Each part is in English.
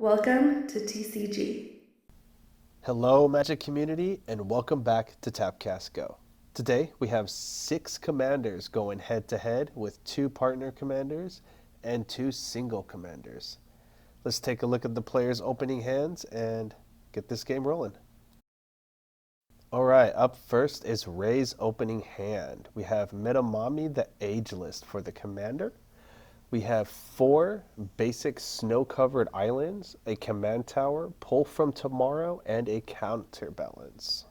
Welcome to TCG. Hello Magic community and welcome back to Cahco. Today we have 6 commanders going head to head with 2 partner commanders and 2 single commanders. Let's take a look at the players' opening hands and get this game rolling. Alright, up first is Ray's opening hand. We have Medomai the Ageless for the commander. We have 4 basic snow-covered islands, a command tower, pull from tomorrow, and a counterbalance.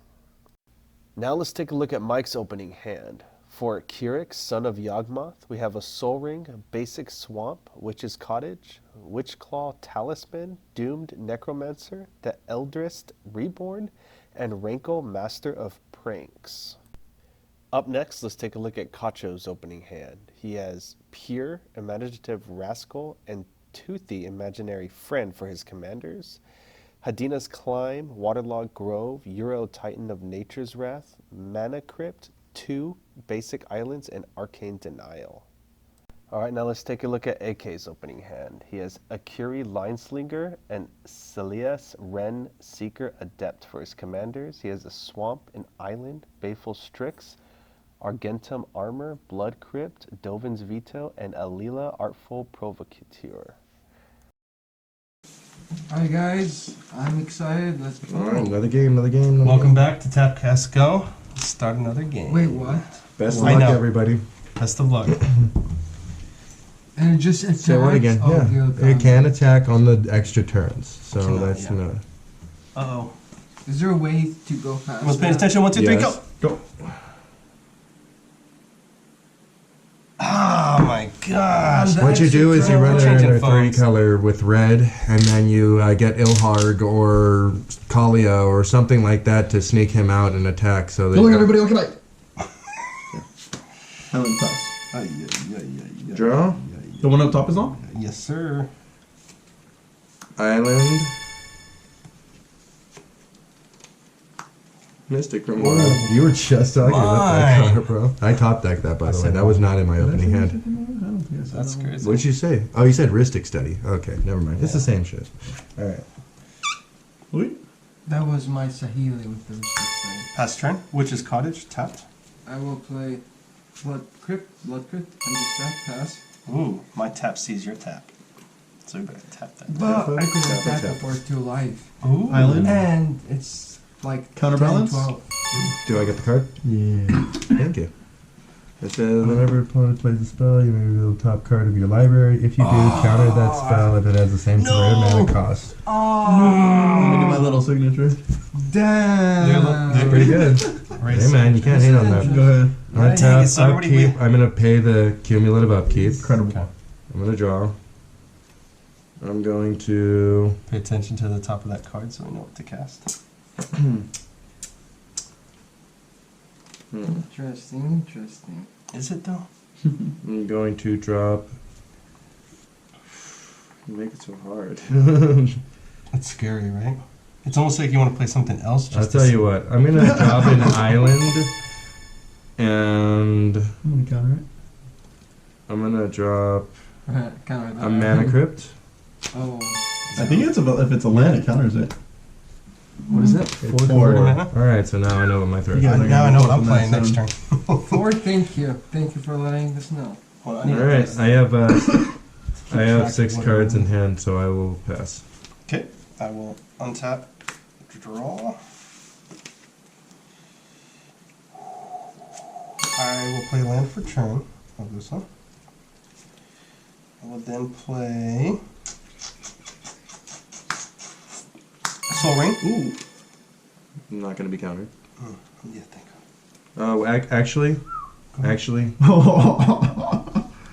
Now let's take a look at Mike's opening hand. For Kirik, son of Yawgmoth, we have a Soul Ring, basic swamp, Witch's Cottage, Witchclaw Talisman, Doomed Necromancer, the Eldritch Reborn, and Rankle, Master of Pranks. Up next, let's take a look at Cahco's opening hand. He has Pir, Imaginative Rascal, and Toothy, Imaginary Friend for his commanders. Hadina's Climb, Waterlogged Grove, Euro Titan of Nature's Wrath, Mana Crypt, 2 basic islands, and Arcane Denial. Alright, now let's take a look at AK's opening hand. He has Akiri Line-Slinger and Silas Renn Seeker Adept for his commanders. He has a Swamp, an Island, Baleful Strix, Argentum Armor, Blood Crypt, Dovin's Veto, and Alila Artful Provocateur. Alright guys, I'm excited, let's go. Alright, another game. Welcome back to Cahco. Let's start another game. Wait, what? Best of luck, everybody. Best of luck. And it just attacks? Say what again? Oh, yeah, it can attack on the extra turns, so Cannot, that's yeah. not... Uh-oh. Is there a way to go faster? Everyone's paying attention. 1, 2, 3, Yes. go! Oh my gosh. What you do is you run Changing in a 3 phones. color with red, and then you get Ilharg or Kalia or something like that to sneak him out and attack. So that Good luck, everybody. Okay, bye. Island toss. Draw. The one up top is on? Yes, sir. Island. Mystic Removal. You were just talking about that Mine. card, bro. I top decked that, by the way. That was not in my opening hand. That's crazy. What'd you say? Oh, you said Ristic Study. Okay, never mind. It's the same shit. Alright. Wait. That was my Sahili with the restrict. Pass turn. Witch's Cottage, tapped. I will play Blood Crypt, understep, pass. Ooh, my tap sees your tap. So we better tap that. But I could Tap, attack tap. it for 2 life. Ooh. Island. And it's like Counterbalance? 10, 12. Do I get the card? Yeah. Thank you. It says, whenever opponent plays a spell, you may reveal the top card of your library. If you do, counter that spell if it has the same mana cost. Let me do my little signature. Damn. Pretty good. Hey man, you can't hate on that. Go ahead. On Right. tap, So everybody upkeep, win. I'm going to pay the cumulative upkeep. Incredible. I'm going to draw. I'm going to... Pay attention to the top of that card so we know what to cast. Interesting. Is it though? I'm going to drop... You make it so hard. That's scary, right? It's almost like you want to play something else. I'll Just to tell see- you what. I'm going to drop an island. And I'm gonna counter it. I'm going to drop Counter that. a Mana Crypt. Oh. I think it's if it's a land, it counters it. What is it? It's 4 4. mana. Alright, so now I know what my threat You is. guys are Now I know what I'm From playing that next sound. turn. 4, thank you. Thank you for letting us know. Well, I need to Alright, pass I have I have Track 6 what cards it in is. hand, so I will pass. Okay, I will untap, draw. I will play land for turn of this one. I will then play Soul Ring. Ooh. I'm not going to be countered. Yeah, thank God. Oh, actually,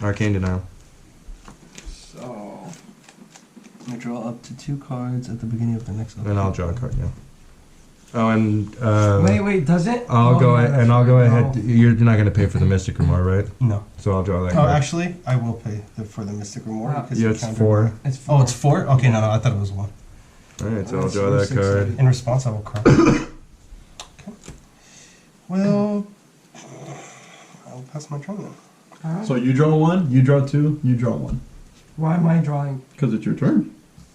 Arcane Denial. So. I draw up to 2 cards at the beginning of the next And I'll draw a card, yeah. Oh, and Wait, does it? I'll go no, and I'll go ahead. no. You're not going to pay for the Mystic Remore, right? No. So I'll draw that Oh, card. actually, I will pay for the Mystic Remore because Yeah, you it's countered 4. It's 4. Oh, it's 4? Okay, no, I thought it was 1. Alright, so I'll That's draw that 6, card. 8. In response, I will cry. Okay. Well, I'll pass my turn then. Alright. So you draw 1, you draw 2, you draw 1. Why am I drawing? Because it's your turn.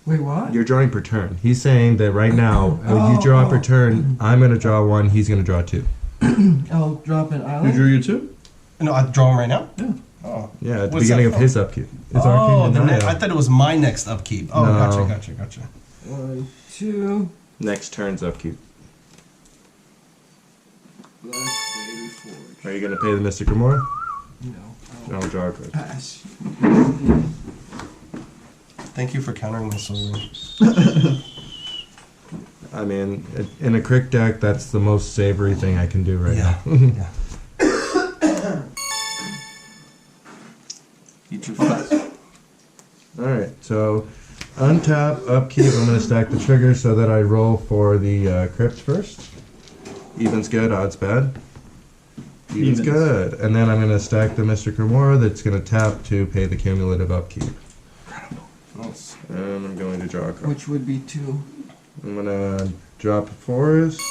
Wait, what? You're drawing per turn. He's saying that right now, when you draw per turn, I'm going to draw 1, he's going to draw 2. I'll drop an You island. drew your 2? No, I draw them right now? Yeah. Oh. Yeah, at the What's beginning that of his upkeep. It's Oh, Arcane the Denial. I thought it was my next upkeep. Oh, No. gotcha. 1, 2. Next turn's upkeep. Black Lady Forge. Are you going to pay the Mystic Remora? No. I'll draw a card. Pass. Thank you for countering my soul. I mean, in a Crick deck, that's the most savory thing I can do right now. Yeah. You drew fast. Alright, so untap, upkeep, I'm going to stack the trigger so that I roll for the crypt first. Even's good, odd's bad. Even's good. And then I'm going to stack the Mystic Remora that's going to tap to pay the cumulative upkeep. Nice. And I'm going to draw a card. Which would be 2. I'm going to drop a forest.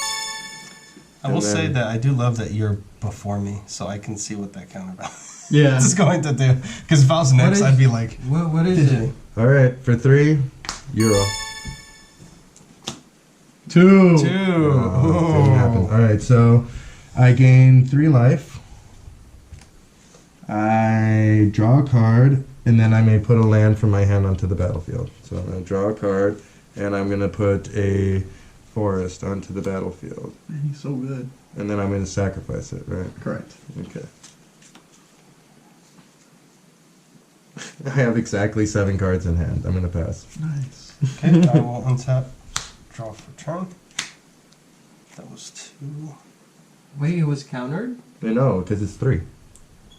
I will And say then- that I do love that you're before me, so I can see what that counterbalance Yeah. is going to do. Because if I was next, is- I'd be like, What is it? Alright, for 3, Euro. 2. 2. Didn't happen. Alright, so I gain 3 life. I draw a card, and then I may put a land from my hand onto the battlefield. So I'm going to draw a card, and I'm going to put a forest onto the battlefield. Man, he's so good. And then I'm going to sacrifice it, right? Correct. Okay. I have exactly 7 cards in hand. I'm going to pass. Nice. Okay, I will untap, draw for turn. That was 2. Wait, it was countered? No, because it's 3.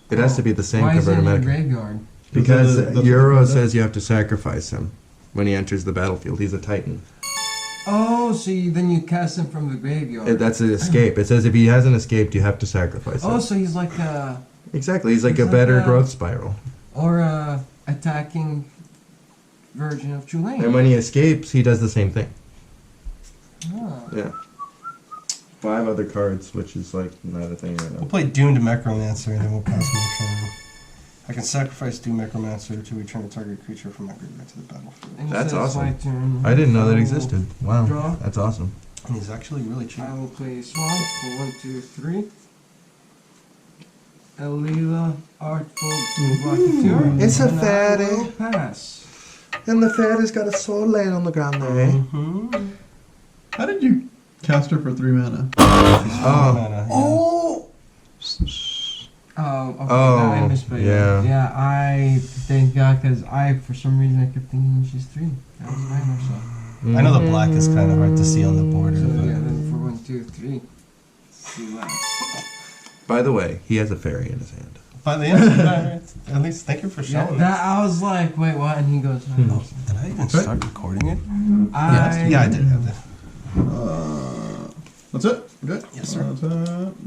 It has to be the same Why is it converted in the medic. graveyard? Because That's Euro what- says you have to sacrifice him when he enters the battlefield. He's a Titan. Oh, so then you cast him from the graveyard. That's an escape. It says if he hasn't escaped, you have to sacrifice him. Oh, so he's like a... Exactly. He's like He's a like better a- growth spiral. Or a attacking version of Tulane. And when he escapes, he does the same thing. Ah. Yeah. 5 other cards, which is like not a thing right We'll now. play Doomed Necromancer, and then we'll pass my turn. I can sacrifice Doomed Necromancer to return a target creature from my graveyard to the battlefield. And That's so it's awesome. my turn. I didn't know that I will- existed. Wow. Draw. That's awesome. And he's actually really cheap. I will play Swamp for 1, 2, 3. Alila, Artful, Rocketeer. It's a and I fatty. will pass. And the fat has got a soul laying on the ground there, eh? Mm-hmm. How did you cast her for 3 mana? Oh. Oh, okay, Oh, I misspelled it. yeah. Yeah, I thank God, because for some reason, I kept thinking she's 3. That was mine or so. I know the black is kind of hard to see on the border. So, but yeah, then for 1, 2, 3. See last. By the way, he has a fairy in his hand. By the end, at least thank you for Yeah, showing that I was like, wait, what? And he goes, oh. Did I even start recording it? I I did. That's it? Good? Yes, sir.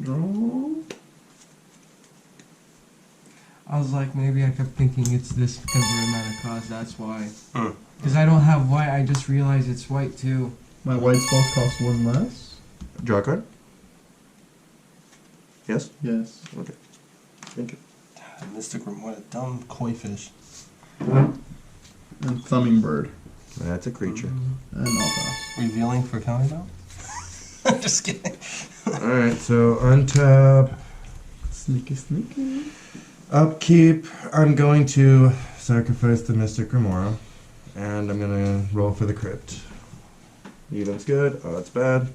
Draw. I was like, maybe I kept thinking it's this because of the amount of cost. That's why. Hmm. Because I don't have white. I just realized it's white too. My white spells cost 1 less? Draw a card? Yes? Yes. Okay. Thank you. Mystic Room, what a dumb koi fish. And Thumbing Bird. That's a creature. And I'll pass. Revealing for countdown? I'm just kidding. Alright, so untap. Sneaky, sneaky. Upkeep. I'm going to sacrifice the Mystic Remora. And I'm going to roll for the crypt. Even's good. Oh, it's bad.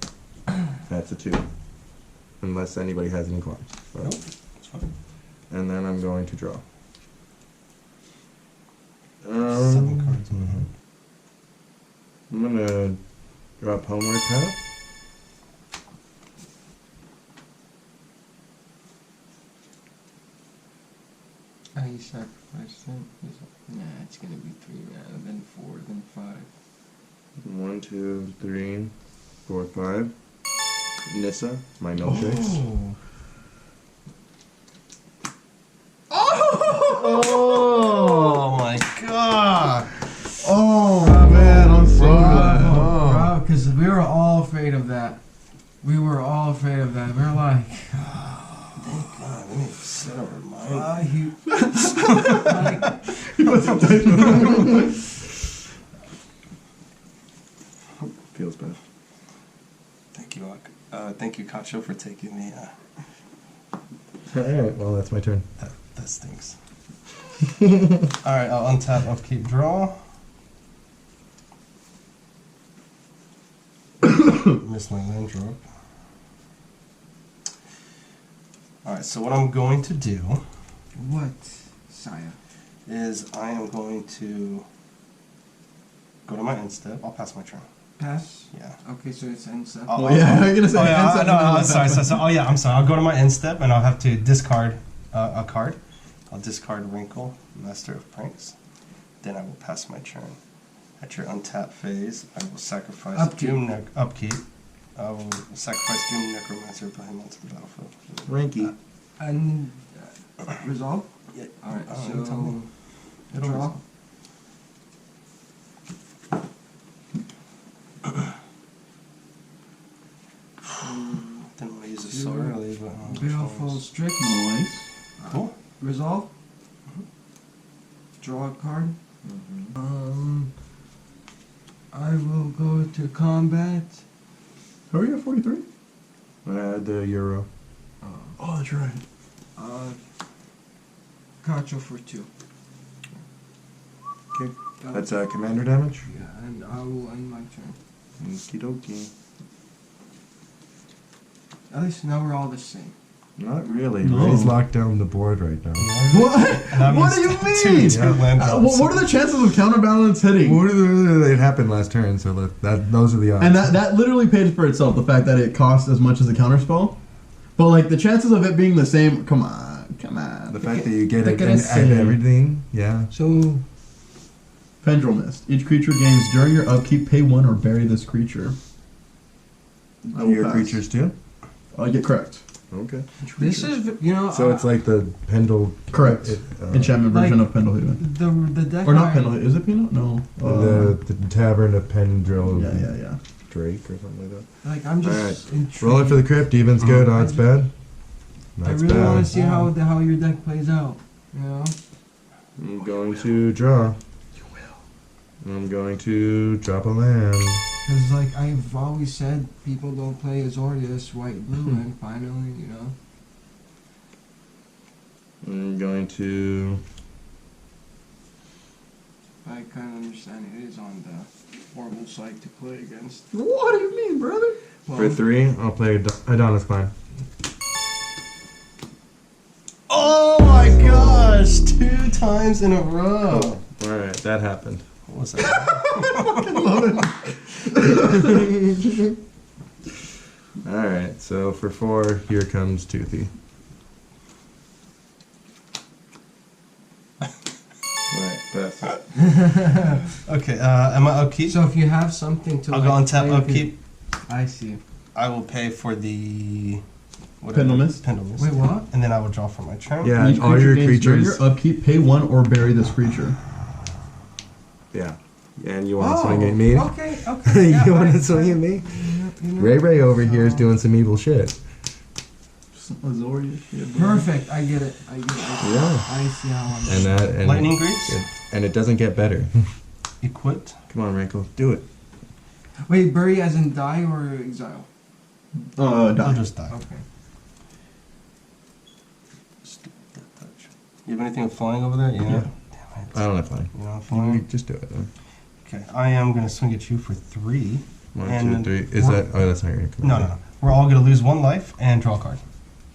That's a 2. Unless anybody has any qualms. But- Nope, it's fine. And then I'm going to draw. 7 cards in my hand. I'm going to drop Homeward Path. Oh, you sacrificed it? Nah, it's gonna be 3 mana, then 4, then 5. 1, 2, 3, 4, 5. Nissa, my milkshakes. Oh my god! Oh, man, I'm so glad. Bro, because we were all afraid of that. We were all afraid of that. We were like, God, let me set a reminder. he, like, Feels bad. Thank you, Cahco, for taking the. Alright, well, that's my turn. That stinks. Alright, I'll untap, upkeep, draw. Miss my land drop. Alright, so what I'm going to do What, Saya? is I am going to go to my end step. I'll pass my turn. Pass? Yeah. Okay, so it's end step. Oh, Well, yeah, I'm gonna say. Oh, yeah, end step no, and then I'm end sorry, step. oh, yeah, I'm sorry. I'll go to my end step and I'll have to discard a card. I'll discard Wrinkle, Master of Pranks. Then I will pass my turn. At your untap phase, I will sacrifice Upkeep. Upkeep. I will sacrifice Doom Necromancer and put him onto the battlefield. Ranky. And resolve? Yeah. Alright, Tell so me. It'll draw. Didn't want to use it so early, but Baleful Strict. Nice. Cool. Resolve. Draw a card. I will go to combat. How are you at 43? The Euro. Oh, that's right. Cahco for 2. Okay. That's commander damage? Yeah, and I will end my turn. Okie dokie. At least now we're all the same. Not really. No. Ray's locked down the board right now. What? And that What do means you mean? two land drops. What are the chances of counterbalance hitting? It happened last turn, so those are the odds. And that literally pays for itself, the fact that it costs as much as a counterspell. But like the chances of it being the same, come on. The fact that you get Look it at and us add saying. everything, yeah. So, Pendulum Mist. Each creature gains during your upkeep, pay 1 or bury this creature. I will Your pass. creatures too? Yeah, correct. Okay. this is, you know... So it's like the Pendle... Correct. Enchantment like- version of Pendlehaven. The deck Or not I- Pendlehaven. Is it Peanut? No. the Tavern of Pendril Yeah. Drake or something like that. Like, I'm just intrigued. Roll it for the crypt, even's good, odds bad. I That's really want bad. to see how your deck plays out. You know? I'm going to draw. You will. I'm going to drop a land. Because, like, I've always said people don't play Azorius, white, blue, and finally, you know. I'm going to... I kind of understand it is on the horrible side to play against. What do you mean, brother? For 3, I'll play Adonis Clan. Oh my gosh! 2 times in a row. Alright, that happened. What was that? Alright, so for 4, here comes Toothy. Right, pass. Okay, am I upkeep? So if you have something to I'll go on tap play with upkeep. I see. I will pay for the... Pendulum Mist? Pendulum Mist. Wait, what? And then I will draw for my turn. Yeah, Each all your gains during creatures... your upkeep, pay 1 or bury this creature. Yeah. And you want to swing at me? Okay, okay. Yeah, You want to right, swing right. at me? You know, Ray over here is doing some evil shit. Some Azorius shit, bro. Perfect, I get it. I get it. Yeah. I see how I'm And that... And Lightning Greaves? and it doesn't get better. Equipped. Come on, Rankle, do it. Wait, bury as in die or exile? I'll Die. just die. Okay. Stupid death touch. You have anything with flying over there? Yeah. Yeah. Damn it. I don't have flying. You know, You flying. just do it. Then. Okay, I am going to swing at you for 3. 1, And 2, 3. Is we're- that? Oh, that's not your. No. We're all going to lose 1 life and draw a card.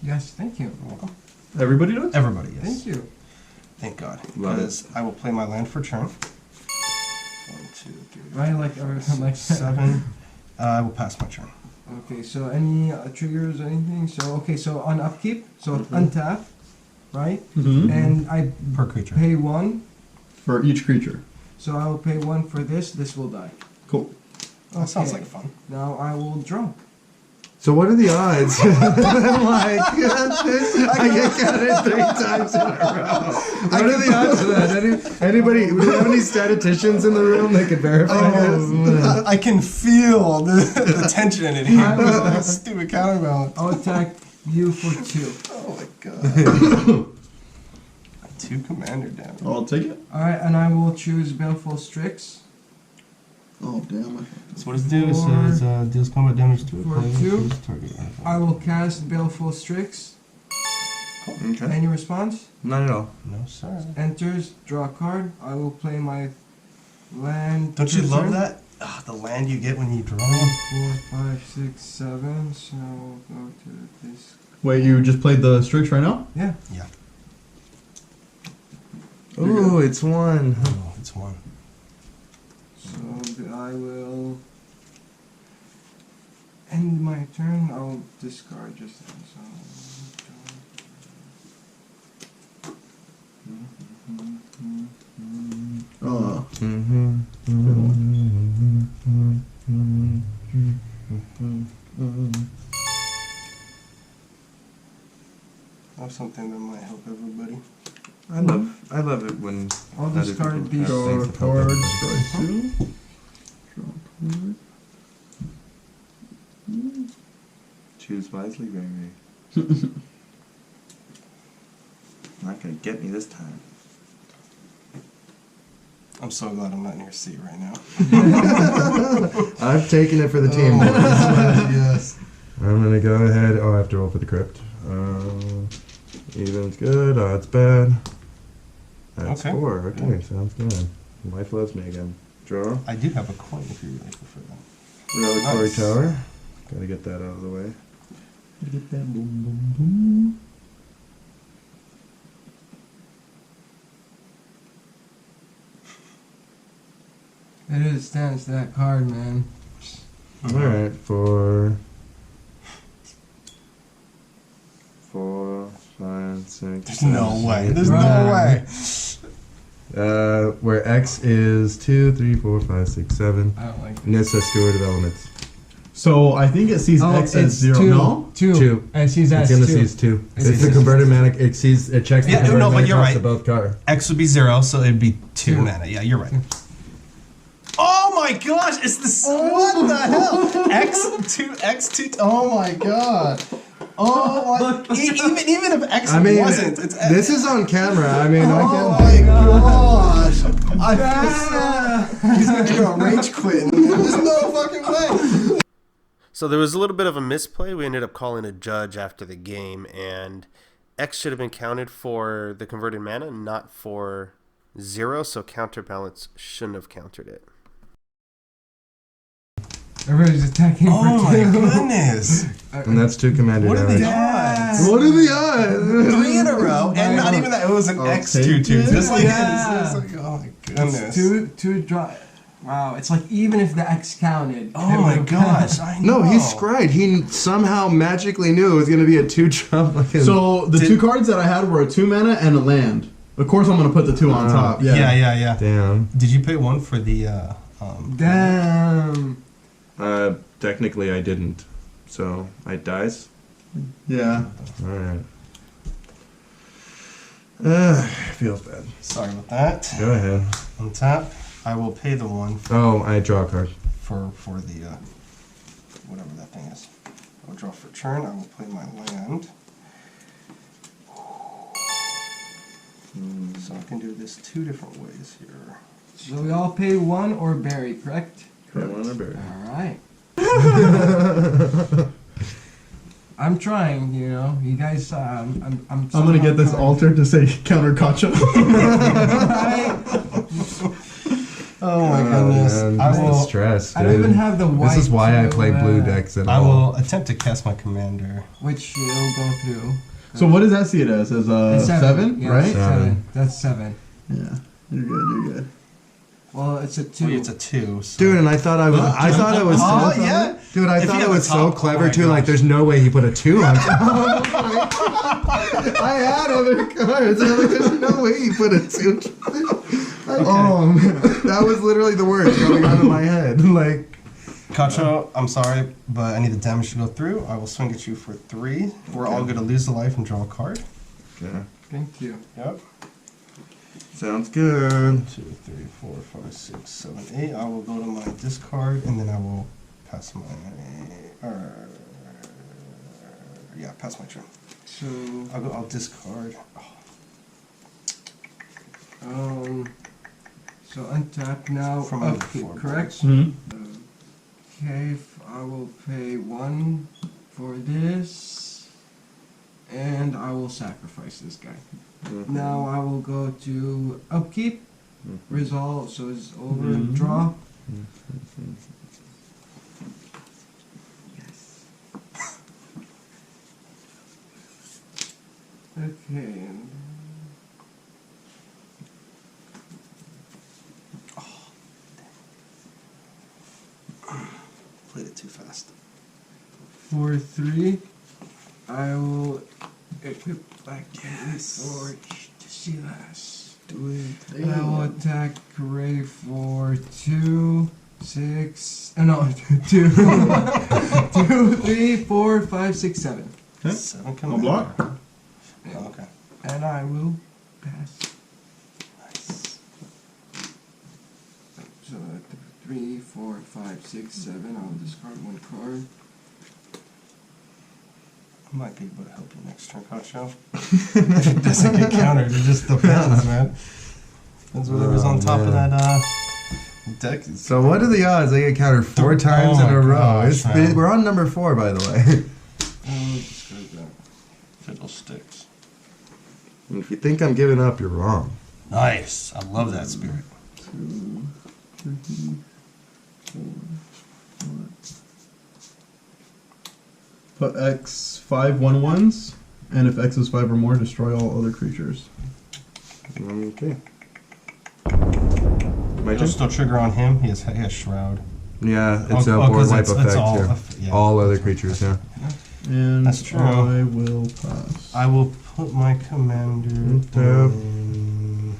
Yes, thank you. You're welcome. Everybody does? Everybody, yes. Thank you. Thank God. Love Because I will play my land for turn. 1, 2, 3, Right, like, or, like 7. I will pass my turn. Okay, so any triggers or anything? So okay, so on upkeep, so untap, right? Mm-hmm. And I Per creature. pay 1, For each creature. so I will pay 1 for this. This will die. Cool. That sounds Okay. like fun. Now I will draw. So what are the odds? I'm like, I get counted 3 times in a row. What are the odds of that? Anybody? Do we have any statisticians in the room that could verify this? I can feel the tension in here. Stupid counterbalance. I'll attack you for 2. Oh my God. 2 commander damage. I'll take it. All right, and I will choose Baleful Strix. Oh, damn. So what does it do? It says deals combat damage to a For player. 2, Choose target artifact. I will cast Baleful Strix. Okay. Any response? Not at all. No, sir. Enters, draw a card. I will play my land. Don't you per love turn. that? Ah, the land you get when you draw. 4, 5, 6, 7. So we'll go to this. Wait, you just played the Strix right now? Yeah. Yeah. Ooh, it's 1. Oh, it's 1. So I will end my turn. I'll discard just then. So. Oh. That's something that might help everybody. I love it when I'll other discard people have these. things Draw a that help card, everybody. destroy 2. Draw a card. Choose wisely, baby. Not gonna get me this time. I'm so glad I'm not in your seat right now. I've taken it for the team. boys. Yes. I'm gonna go ahead. Oh, I have to roll for the crypt. Even's good, odds bad. That's Okay. 4. Okay, sounds good. Life loves me again. Draw. I do have a coin if you really prefer that. Reliquary Nice. Tower. Gotta get that out of the way. Get that boom, boom, boom. It is stands that card, man. Alright, for 4, 5, 6. There's no way. There's no Right. way. Where X is 2, 3, 4, 5, 6, 7. I don't like this. And it says Steward of Elements. So I think it sees X as 0. 2. No? 2. 2. And she's at It's in the 2. C's 2. It's It's the C's. converted mana. It checks the Yeah, converted no, but mana you're cost right. of both cards. X would be 0, so it'd be 2 2. mana. Yeah, you're right. Oh my gosh, it's this. What the hell? X2. Oh my god. Oh my. Even if X wasn't, it's X. this is on camera. I mean, I Oh can't. my gosh. He's gonna do a rage quit. There's no fucking way. So there was a little bit of a misplay. We ended up calling a judge after the game, and X should have been counted for the converted mana, not for 0, so counterbalance shouldn't have countered it. Everybody's attacking Oh for my 2. goodness. And that's 2 commander What are the damage. odds? What are the odds? 3 in a row, and not even that. It was an I'll X2 take it. Just like Yeah. it's like, oh my goodness. Two draw. Wow, it's like even if the X counted. Oh my gosh, I know. No, he scryed. He somehow magically knew it was going to be a 2-drop. So the 2 cards that I had were a 2 mana and a land. Of course, I'm going to put the 2 on top. Yeah. Yeah. Damn. Did you pay 1 for the Damn. Technically, I didn't. So, I dies. Yeah. Alright. Feels bad. Sorry about that. Go ahead. On tap, I will pay the 1 Oh, I draw a card. for the whatever that thing is. I will draw for turn. I will play my land. So I can do this 2 different ways here. So we all pay 1 or bury, correct? Correct. One or berry. All right. I'm trying, you know. You guys, I'm I'm going to get this somehow altar to say counter Cahco. Oh my goodness! Man, I this is will. stress, I don't even dude. have the white. This is why I to, play blue decks at I all. will attempt to cast my commander. Which it'll go through. So what does that see it as? As It's 7, yeah, right? 7. That's 7. Yeah. You're good, you're good. Well, it's a 2. Wait, it's a 2. So. Dude, and I thought it was Oh, so, yeah. Dude, I If thought you it have was a so top- clever oh my too. Like, gosh. there's no way he put a 2 on top. I had other cards. I'm like, there's no way he put a 2. Oh man, that was literally the words going out of my head. Like, Cahco, I'm sorry, but I need the damage to go through. I will swing at you for 3. We're all going to lose the life and draw a card. okay, Thank you. Yep. sounds good. 2, 3, 4, 5, 6, 7, 8. I will go to my discard, and then I will pass my. Pass my turn. So, I'll discard. Oh. So untap now. From under Upkeep, 4 correct? Mm-hmm. Okay, I will pay 1 for this, and I will sacrifice this guy. Mm-hmm. Now I will go to upkeep, Mm-hmm. resolve, so it's over, Mhm. draw. Yes. Okay. Played it too fast. For 3, I will equip back for Silas. Do it. And I will attack Ray for 2, 6. No, 2, 2, 3, 4, 5, 6, 7. Okay. 7 I'll commander. block. Oh, okay. And I will pass. Nice. So 3, 4, 5, 6, 7. I'll discard 1 card. I might be able to help you next turn, Cahco. If it doesn't get countered, it just depends, man. Depends whatever's on top of man. that deck. So what are the odds I get countered 4 times Oh in a my row? gosh, man. We're on number 4, by the way. Discard that. Fiddlesticks. And if you think I'm giving up, you're wrong. Nice. I love that spirit. 2, 3, 4, 5. Put X 5 1/1s, and if X is 5 or more, destroy all other creatures. Okay. My It'll turn? still trigger on him. He has Shroud. Yeah, it's Oh, a board 'cause wipe it's effect all here. yeah. All other creatures, yeah. And That's true. I will pass. I will put my commander Tap. in.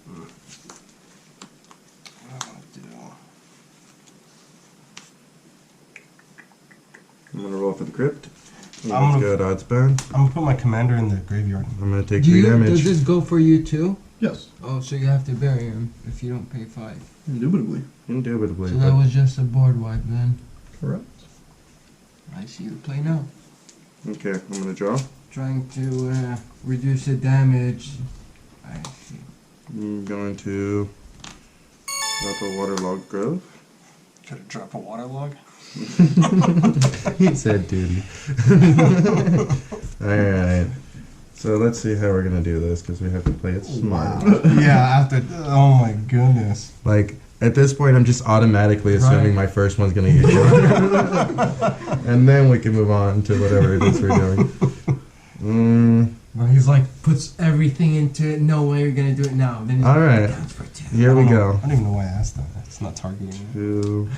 What do I want to do? I'm gonna roll for the crypt. I'm Let's gonna- go odds bad. I'm gonna put my commander in the graveyard. I'm gonna take Do 3 you, damage. does this go for you too? Yes, Oh, so you have to bury him if you don't pay 5. indubitably. Indubitably. So that was just a board wipe then. Correct. I see the play now. Okay, I'm gonna draw. Trying to reduce the damage. I see. I'm going to drop a waterlogged grove. Could I drop a waterlog? He said duty. Alright. So let's see how we're gonna do this, because we have to play it smart. Yeah, after. Oh my goodness. Like, at this point, I'm just automatically assuming Right. my first one's gonna get killed. And then we can move on to whatever it is we're doing. Well, he's like puts everything into it. No way you're gonna do it now. Then he's Alright. counts for 2. Here we I go. don't even know why I asked that. It's not targeting me. 2,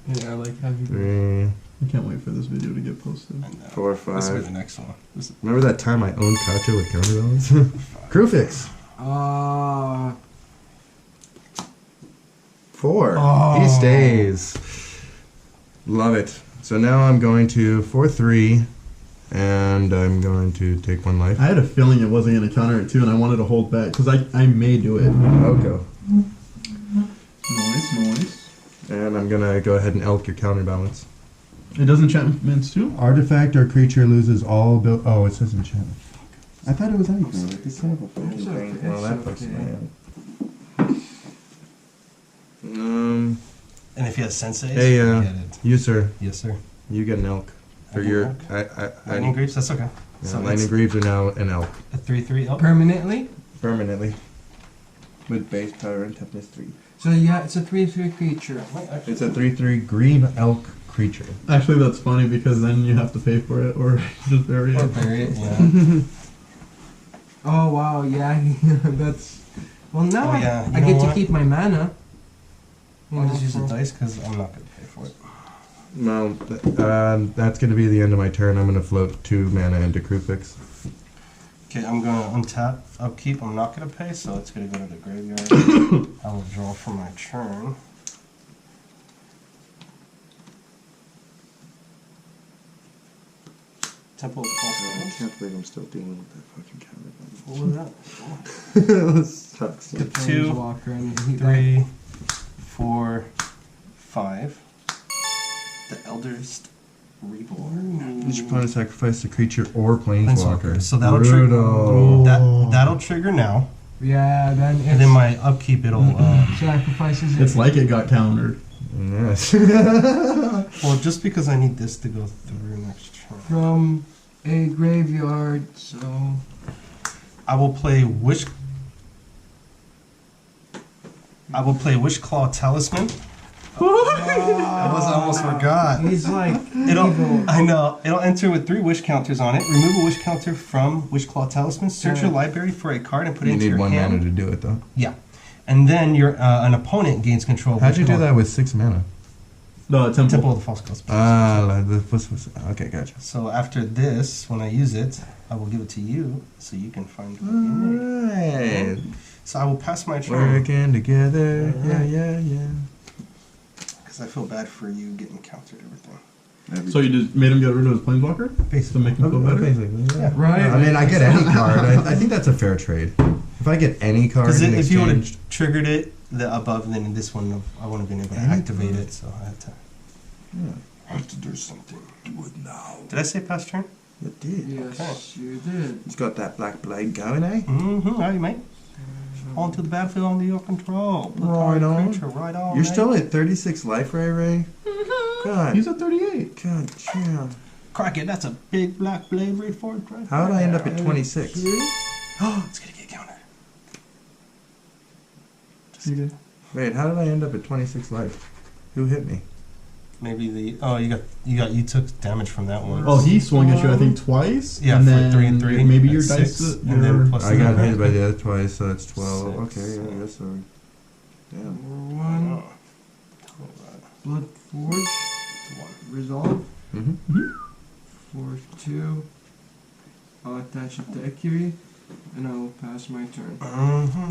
Yeah, I like how you. 3, I can't wait for this video to get posted. I know. 4, This will be the 5. next one. This is Remember that time I owned Cahco with counterbalance? Crew fix. 4. Oh. He stays. Love it. So now I'm going to 4/3, and I'm going to take 1 life. I had a feeling it wasn't going to counter it too, and I wanted to hold back, because I may do it. Oko. Nice. And I'm gonna go ahead and elk your counterbalance. It does enchantments too? Artifact or creature loses all oh, it says enchantment. I thought it was anything. Like this son of a fucking It's thing. okay, Well, that it's fucks okay. my hand. And if he has senseis, Hey, get it. you sir, Yes, sir. you get an elk for I get your. an I Lightning Greaves, that's okay. yeah, So lightning it's greaves are now an elk a 3/3 elk. Permanently. permanently. With base power and toughness 3. So yeah, it's a 3/3 creature. It's a 3/3 green elk creature. Actually, that's funny, because then you have to pay for it, or just bury Or it. bury it, yeah. Oh wow, yeah, that's. Well, now Oh, yeah, I you get know to what? keep my mana. I'll just use the dice because I'm not going to pay for it. Well, that's going to be the end of my turn. I'm going to float 2 mana into crew fix. Okay, I'm going to untap upkeep. I'm not going to pay, so it's going to go to the graveyard. I will draw for my turn. Temple of Possibilities. can't believe I'm still dealing with that fucking counterbalance. What was that? That sucks. The 2, Planeswalker and he 3, 4, 5. The Elder's Reborn. Each opponent sacrifice a creature or planeswalker. Planeswalker. So that'll Brutal. trigger. That'll trigger now. Yeah, then And then my upkeep, it'll. sacrifices it. It's like it got countered. Yes. Well, just because I need this to go through next turn. From a graveyard, so... I will play Wish. I will play Wish Claw Talisman. I almost forgot. He's like It'll. evil. I know. It'll enter with 3 wish counters on it. Remove a wish counter from Wish Claw Talisman. Search your library for a card and put it You into need your 1 hand. mana to do it, though. Yeah, and then your an opponent gains control. Of How'd Wish you do Claw. that with 6 mana? The temple. Temple of the False Ghost. Okay, gotcha. So after this, when I use it, I will give it to you so you can find what you need. Alright. So I will pass my turn Working together. Yeah. because I feel bad for you getting countered everything. So you just made him get rid of his planeswalker? Basically. To make him feel better? Basically, yeah. Right. I mean, I get any card. I think that's a fair trade. If I get any card Because in if you would exchange, have triggered it the above, then in this one I wouldn't have been able to activate it. So I had to. I have to do something. do it now. Did I say pass turn? You did. Yes, you did. He's got that black blade going, eh? Mm-hmm. All right, mate. Onto the battlefield under your control. Put Right target on. creature right on. You're mate. still at 36 life, Ray? God. He's at 38. God damn. Crack it. That's a big black blade right for it. Right How did I end up there. at 26? Oh, it's gonna get countered. Wait, how did I end up at 26 life? Who hit me? Maybe you took damage from that one. Oh, he swung at you, I think, twice. Yeah, and for then 3 and 3. Maybe your That's dice. 6, Your, and then plus I got another- hit by the other twice, so that's 12. Six. Okay, yeah, I guess so. Damn. Number 1, Blood Forge, Resolve. Mm-hmm. Force 2. I'll attach it to Akiri, and I will pass my turn. Mm-hmm.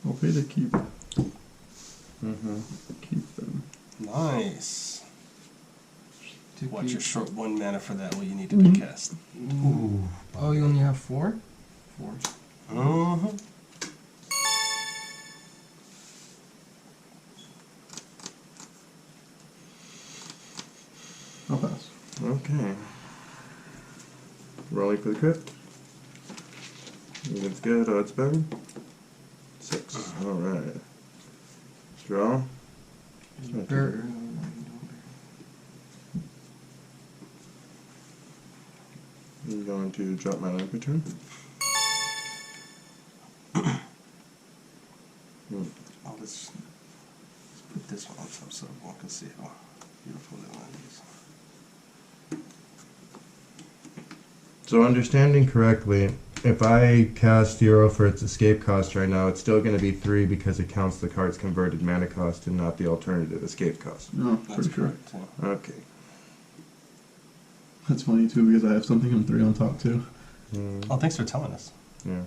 I'll pay to keep Mm-hmm. them. Nice. To Watch keep- your short 1 mana for that. What you need to be cast. Ooh. Oh, you only have 4? 4. Mm-hmm. I'll pass. Okay. Rolling for the crit. It's good, odds bad. 6. Alright. Draw. Bear. I'm going to drop my life return. Oh, let's put this one on top so everyone can see how beautiful that one is. So understanding correctly, if I cast 0 for its escape cost right now, it's still going to be 3 because it counts the card's converted mana cost and not the alternative escape cost. No, That's pretty sure. correct. Yeah. Okay. That's funny too because I have something in 3 on top too. Oh, thanks for telling us. Yeah.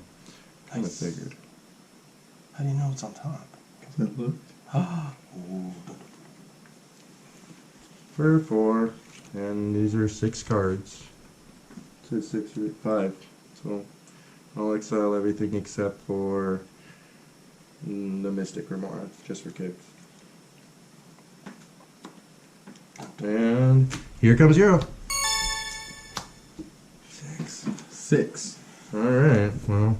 Kind of Nice. figured. How do you know it's on top? That look. Ooh. For 4, and these are 6 cards. So 6 or 5. So I'll exile everything except for the Mystic Remora, just for kicks. And here comes 0. 6. 6. Alright, well.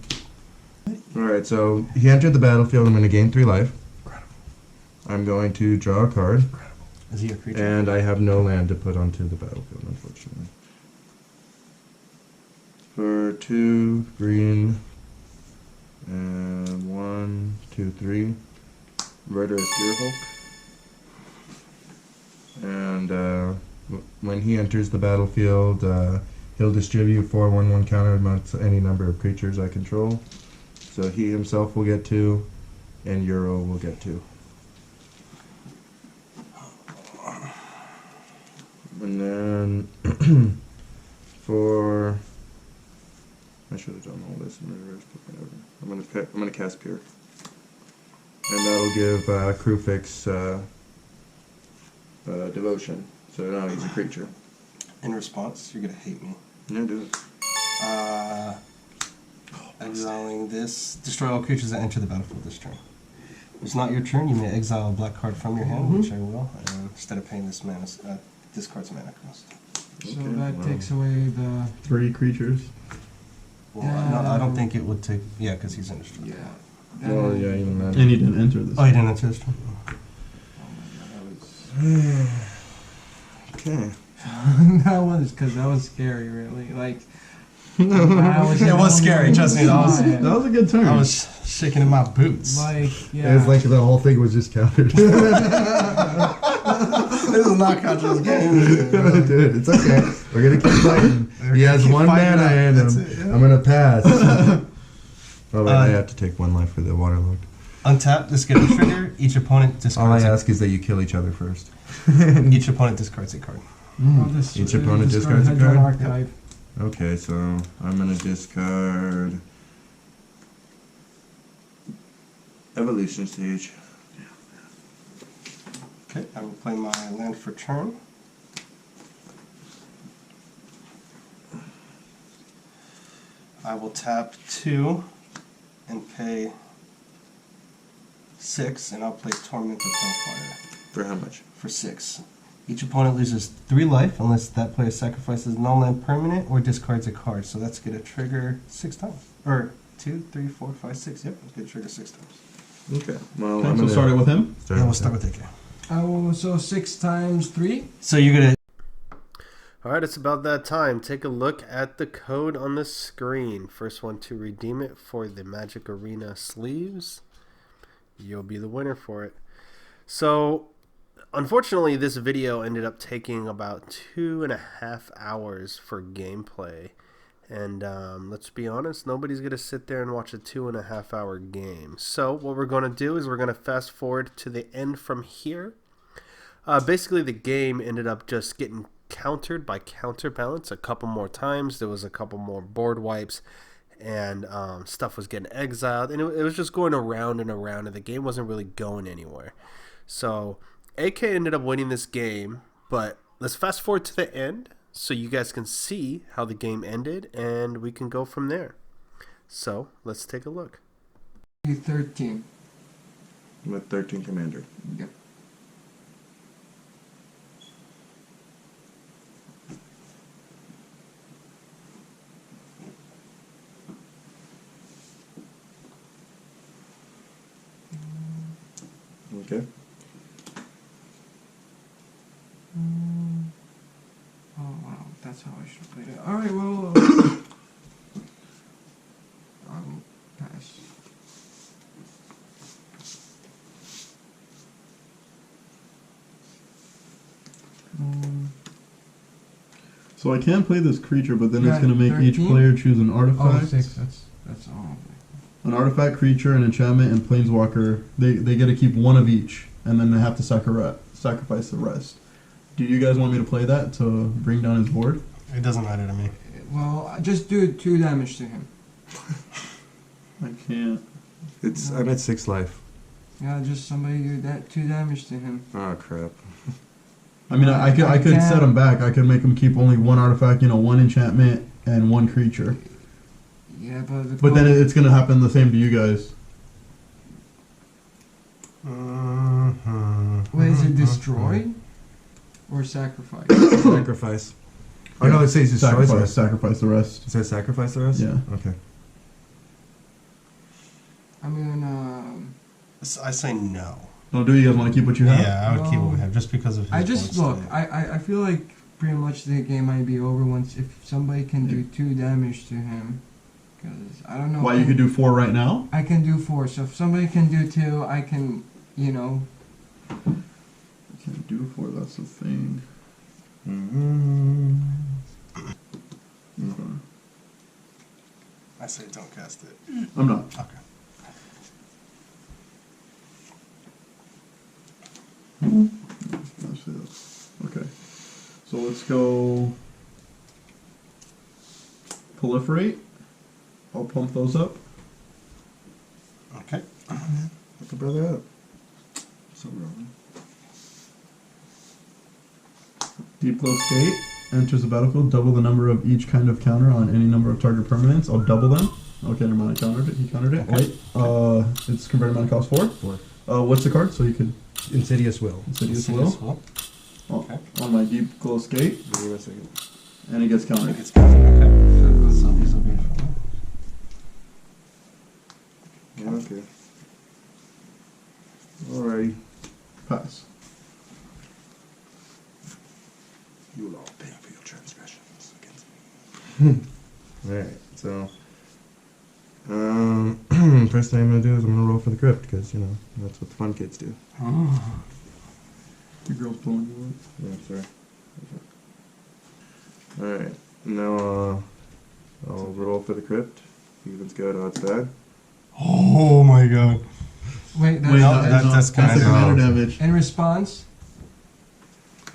Alright, so he entered the battlefield. I'm going to gain 3 life. I'm going to draw a card. Is he a creature? And I have no land to put onto the battlefield, unfortunately. For 2 green, and 1, 2, 3, Murderous Deerhulk. And when he enters the battlefield, he'll distribute 4 1/1 counter amounts any number of creatures I control. So he himself will get 2, and Euro will get 2. And then for I should have done all this in reverse, but whatever. I'm gonna cast Pir. And that'll give Crewfix devotion. So now he's a creature. In response, you're gonna hate me. Yeah, do it. Exiling this. Destroy all creatures that enter the battlefield this turn. It's not your turn. You may exile a black card from your hand, which I will. And instead of paying this mana, discards mana cost. So Okay, that well. takes away the 3 creatures. Well, no, I don't think it would take. Yeah, because he's indestructible. yeah. Well, yeah, even that. And he didn't enter this. Oh, you didn't enter this turn? Okay. That was because that was scary, really. Like, it was scary, trust me, that was a good turn. I was shaking in my boots. like, yeah. It's like the whole thing was just countered. This is not Contra's game. Dude, it's okay. We're gonna keep fighting. He has keep one fighting mana that. in him. That's it, yeah. I'm gonna pass. Oh, wait, I have to take 1 life for the waterlogged. Untap, this get a trigger. Each opponent All I discards. ask is that you kill each other first. Each opponent discards a card. Each opponent discards a Hedron card? Archive. Okay, so I'm gonna discard Evolution Stage. Okay, I will play my land for turn. I will tap 2 and pay 6, and I'll play Torment of Hellfire For how much? for 6. Each opponent loses 3 life unless that player sacrifices non-land permanent or discards a card. So that's going to trigger 6 times. Or 2, 3, 4, 5, 6. Yep, it's going to trigger 6 times. Okay. Well, Okay, I'm so gonna start it with him. start Yeah, we'll with start that. with AK. So 6 times 3. So you're going to... Alright, it's about that time. Take a look at the code on the screen. First one to redeem it for the Magic Arena sleeves. You'll be the winner for it. So, unfortunately, this video ended up taking about 2.5 hours for gameplay. And let's be honest, nobody's going to sit there and watch a 2.5 hour game. So what we're going to do is we're going to fast forward to the end from here. Basically, the game ended up just getting countered by counterbalance a couple more times. There was a couple more board wipes, and stuff was getting exiled, and it was just going around and around, and the game wasn't really going anywhere. So AK ended up winning this game, but let's fast forward to the end so you guys can see how the game ended, and we can go from there. So let's take a look. 13. With 13 Commander. Yep. Okay. Oh wow, that's how I should play it. Alright, well, I'll pass. So I can play this creature, but then Yeah, it's going to make each 13? player choose an Oh, artifact. 6, that's all. An artifact, creature, an enchantment, and planeswalker. They get to keep one of each, and then they have to sacrifice the rest. Do you guys want me to play that to bring down his board? It doesn't matter to me. Well, just do 2 damage to him. I can't. I'm at 6 life. Yeah, just somebody do that 2 damage to him. Oh crap. I mean, I could set him back. I could make him keep only 1 artifact, 1 enchantment, and 1 creature. Yeah, but But then it's going to happen the same to you guys. Wait, is it destroyed or sacrifice? Sacrifice. Oh no, it says destroys the rest. Sacrifice the rest. It says sacrifice the rest? Yeah. Okay. I mean, I say no. No, do you guys want to keep what you have? Yeah, I would keep what we have just because of his I just board look. state. I feel like pretty much the game might be over once if somebody can do 2 damage to him. Because I don't know. Why, you could do 4 right now? I can do 4. So if somebody can do 2, I can. I can't do 4, that's the thing. Okay. I say don't cast it. I'm not. Okay. That's it. Okay. So let's go proliferate. I'll pump those up. Okay. Look the brother up. So wrong. Deep Close Gate enters the battlefield. Double the number of each kind of counter on any number of target permanents. I'll double them. Okay, never mind. I countered it. He countered it. Okay. Wait. Its converted mana cost 4. 4. What's the card? So you could Insidious Will. Insidious Insidious Will. Will. Okay. On my Deep Close Gate. Give me a second. And he gets countered. It's good. Okay. So these will be fun. Okay. Alrighty. Pass. You will all pay for your transgressions against me. Alright, so first thing I'm gonna do is I'm gonna roll for the crypt, because you know, that's what the fun kids do. The girl's blowing you up. Yeah, sorry. Alright, now I'll roll for the crypt. Even's good, odds bad. Oh my god. Wait, Wait, that's the kinda commander dumb. damage. in response,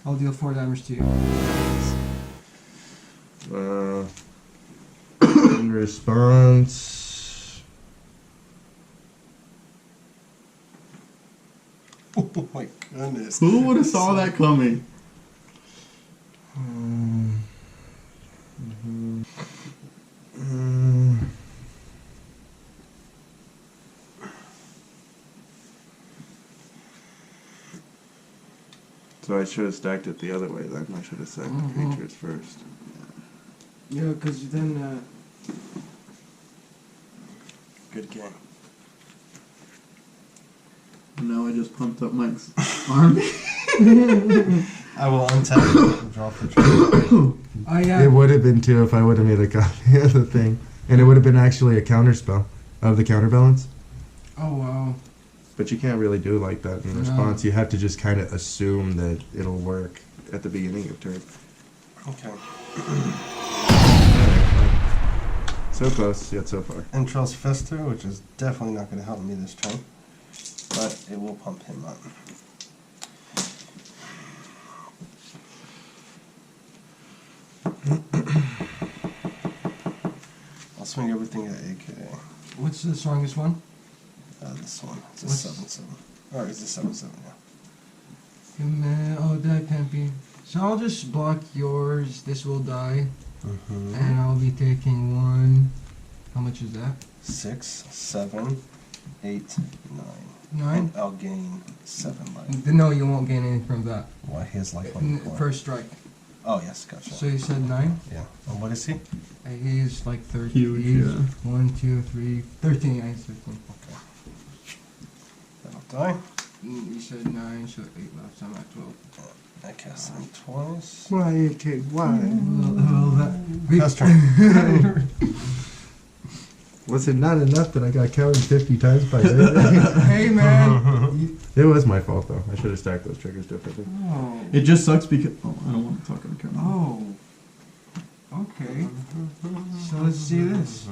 I'll deal 4 damage to you. In response, Oh my goodness. Who would have saw that coming? so I should have stacked it the other way then. I should have stacked the creatures first. Yeah, because then, Good game. Now I just pumped up Mike's army. I will untap and draw for trade. oh yeah. It would have been too if I would have made a copy of the thing. And it would have been actually a counter spell of the counterbalance. Oh wow. But you can't really do like that in No. response. You have to just kind of assume that it'll work at the beginning of turn. Okay. So close, yet so far. Entrails Fester, which is definitely not going to help me this turn, but it will pump him up. I'll swing everything at AKA. What's the strongest one? This one. It's a What's- 7/7. Or is it 7/7? Yeah. Oh, that can't be. So I'll just block yours. This will die, Mm-hmm. and I'll be taking 1. How much is that? 6, 7, 8, 9. 9. And I'll gain 7 life. No, you won't gain anything from that. Why his life? First strike. Oh yes, gotcha. So you said 9. Yeah. And what is he? He's like 13. Huge, He's yeah. 1, 2, 3, 13. Yeah, he's 13. Okay. That'll die. You said 9, so 8 left. So I'm at 12. I cast him twice. Why, AK? Why? Well, That's turn. Was it not enough that I got counted 50 times by Ray? Hey man. It was my fault though. I should have stacked those triggers differently. Oh. It just sucks because I don't want to talk on camera. Oh. Okay. So let's see this.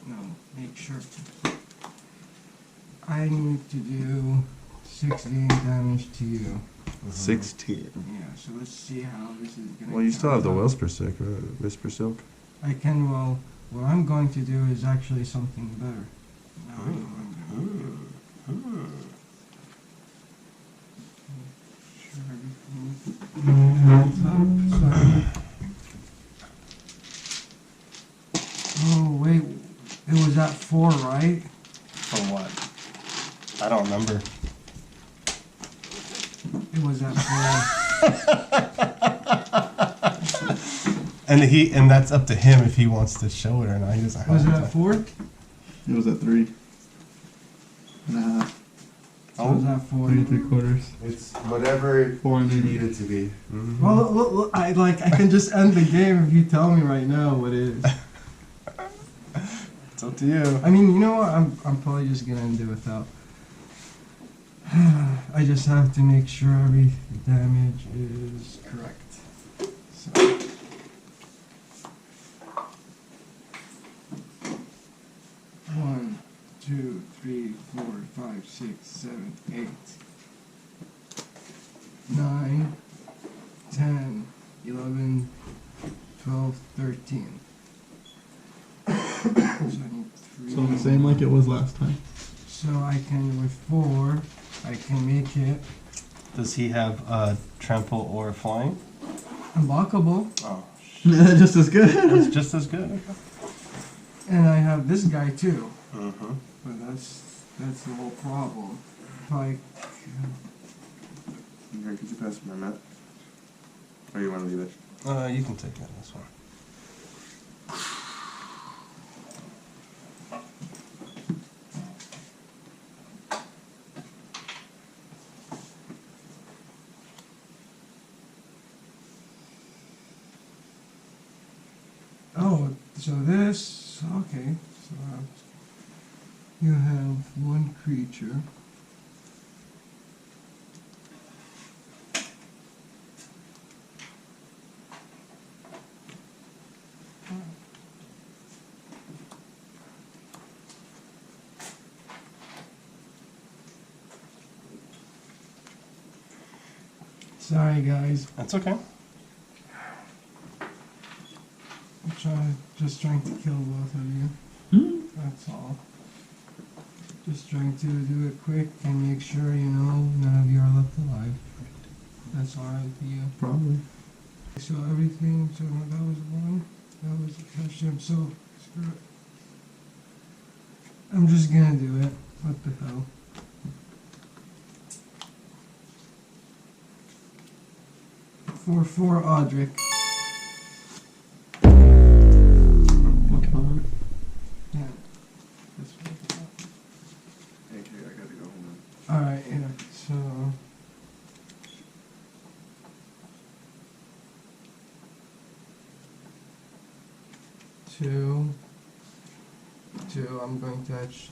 No, make sure. I need to do 16 damage to you. 16. Yeah, so let's see how this is gonna Well, you still have the count out. Whisper Silk. I can, well, what I'm going to do is actually something better. Now I know what I'm gonna do. Sure, everything. Sorry. Oh, wait. It was at 4, right? For what? I don't remember. It was at 4. And that's up to him if he wants to show it or not. He doesn't have Was it to. at 4? It was at 3 and a half. So it was at 4. 3 3/4. It's whatever 4 and you 8. need it to be. Well, I can just end the game if you tell me right now what it is. It's up to you. I mean, you know what? I'm probably just gonna end it without. I just have to make sure every damage is correct. So. One, 2, 3, 4, 5, 6, 7, 8, 9, 10, 11, 12, 13. So I need 3. So the same like it was last time. So So I can, with 4, I can make it Does he have trample or flying? unblockable. Oh, Just as good. that's just as good. And I have this guy too. Mm-hmm. But that's the whole problem. Like, Here, could you pass me my map? Or you want to leave it? You can take that. This one. oh, so this, okay. So you have 1 creature. Sorry guys, That's okay. just trying to kill both of you. That's all. Just trying to do it quick and make sure, you know, none of you are left alive. That's our idea. Probably. So everything, so that was 1, that was a touch him, so screw it. I'm just gonna do it. What the hell? For Audric. Yeah. That's what I thought. Okay, I gotta go home. Alright, yeah, so... Two, I'm going to touch...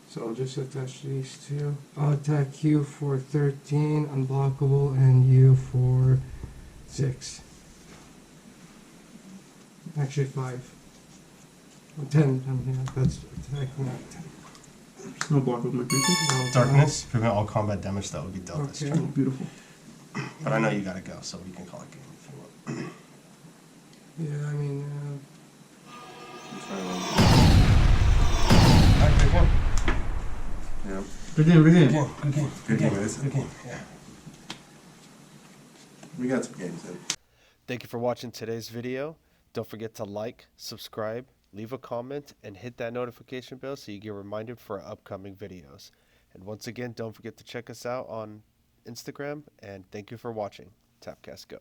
So I'll just attach these 2. I'll attack you for 13, unblockable, and you for 6. Actually 5. 10, yeah, that's attacking at 10. No block with my creature. No, Darkness, prevent all combat damage that would be dealt this Okay. turn. Beautiful. But I know you gotta go, so we can call it game if you want. Yeah, I mean, Alright, good game. Yeah. Good game, good game. Good game. Good game. Good game, guys. Good game. Yeah. We got some games in. Thank you for watching today's video. Don't forget to like, subscribe, leave a comment, and hit that notification bell so you get reminded for our upcoming videos. And once again, don't forget to check us out on Instagram, and thank you for watching. Tapcast Go.